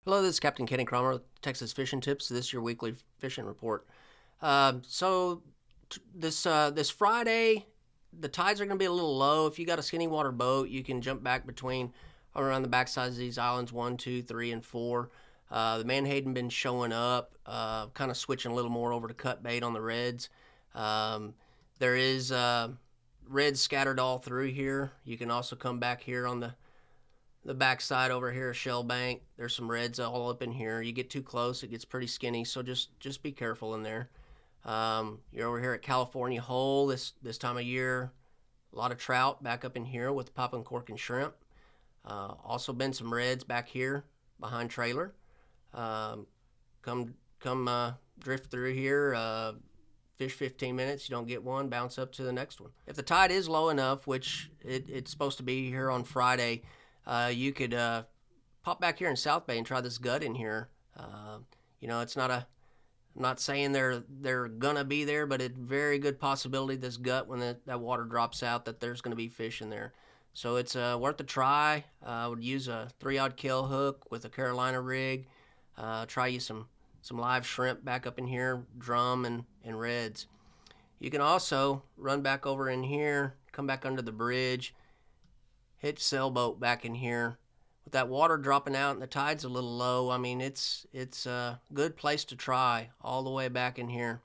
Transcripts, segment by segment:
Hello, this is Capt.Kenny Kramer with Texas Fishing Tips. This is your weekly fishing report. This Friday, the tides are going to be a little low. If you got a skinny water boat, you can jump back between around the backsides of these islands 1, 2, 3, and 4. The Menhaden been showing up, kind of switching a little more over to cut bait on the reds. There is reds scattered all through here. You can also come back here on the backside over here, Shell Bank. There's some reds all up in here. You get too close, it gets pretty skinny, so just be careful in there. You're over here at California Hole this time of year. A lot of trout back up in here with popping cork and shrimp. Also been some reds back here behind trailer. Come drift through here. Fish 15 minutes, you don't get one, bounce up to the next one. If the tide is low enough, which it's supposed to be here on Friday, you could pop back here in South Bay and try this gut in here. It's not I'm not saying they're gonna be there, but it's very good possibility this gut, when that water drops out, that there's gonna be fish in there. So it's worth a try. I would use a 3-aught kill hook with a Carolina rig. Try you some live shrimp back up in here, drum and reds. You can also run back over in here, come back under the bridge, hit sailboat back in here. With that water dropping out and the tide's a little low, I mean, it's a good place to try all the way back in here.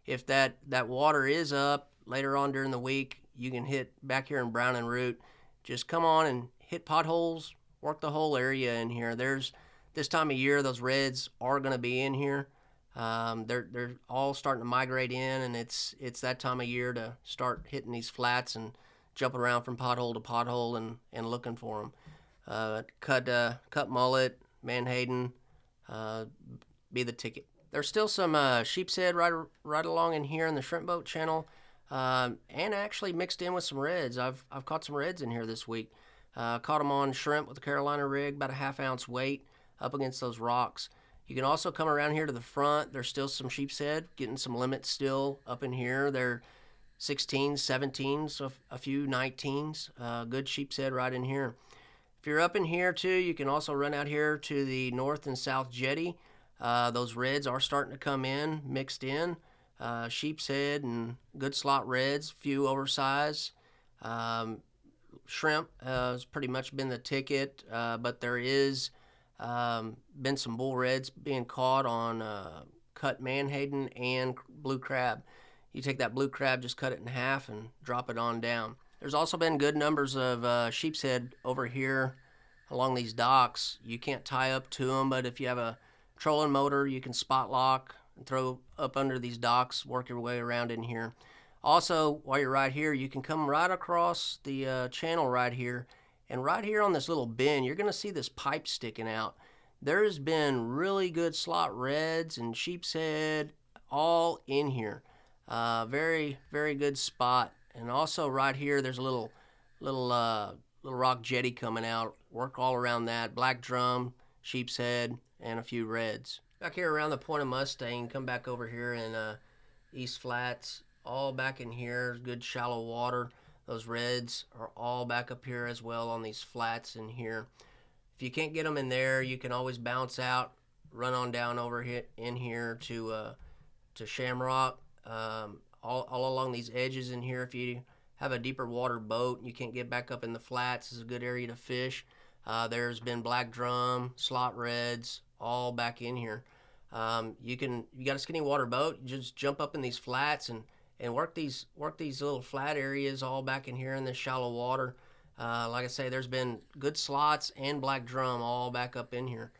If that water is up later on during the week, you can hit back here in Brown and Root. Just come on and hit potholes, work the whole area in here. This time of year, those reds are going to be in here. They're all starting to migrate in, and it's that time of year to start hitting these flats and jumping around from pothole to pothole and looking for them. Cut mullet, Menhaden, be the ticket. There's still some sheep's head right along in here in the shrimp boat channel, and actually mixed in with some reds. I've caught some reds in here this week. Caught them on shrimp with a Carolina rig, about a ½ ounce weight, up against those rocks. You can also come around here to the front. There's still some sheep's head, getting some limits still up in here. They're 16s, 17s, a few 19s. Good sheep's head right in here. If you're up in here too, you can also run out here to the north and south jetty. Those reds are starting to come in, mixed in. Sheep's head and good slot reds, few oversized. Shrimp has pretty much been the ticket, but there is been some bull reds being caught on cut Menhaden and blue crab. You take that blue crab, just cut it in half and drop it on down. There's also been good numbers of sheep's head over here along these docks. You can't tie up to them, but if you have a trolling motor, you can spot lock and throw up under these docks, work your way around in here. Also, while you're right here, you can come right across the channel right here, and right here on this little bend, you're going to see this pipe sticking out. There's been really good slot reds and sheep's head all in here. Very, very good spot. And also right here, there's a little rock jetty coming out. Work all around that. Black drum, sheep's head, and a few reds. Back here around the Point of Mustang, come back over here in East Flats. All back in here, good shallow water. Those reds are all back up here as well on these flats in here. If you can't get them in there, you can always bounce out, run on down over here in here to Shamrock. All along these edges in here. If you have a deeper water boat and you can't get back up in the flats, it's a good area to fish. There's been black drum, slot reds, all back in here. You got a skinny water boat, you just jump up in these flats and work these little flat areas all back in here in this shallow water. Like I say, there's been good slots and black drum all back up in here.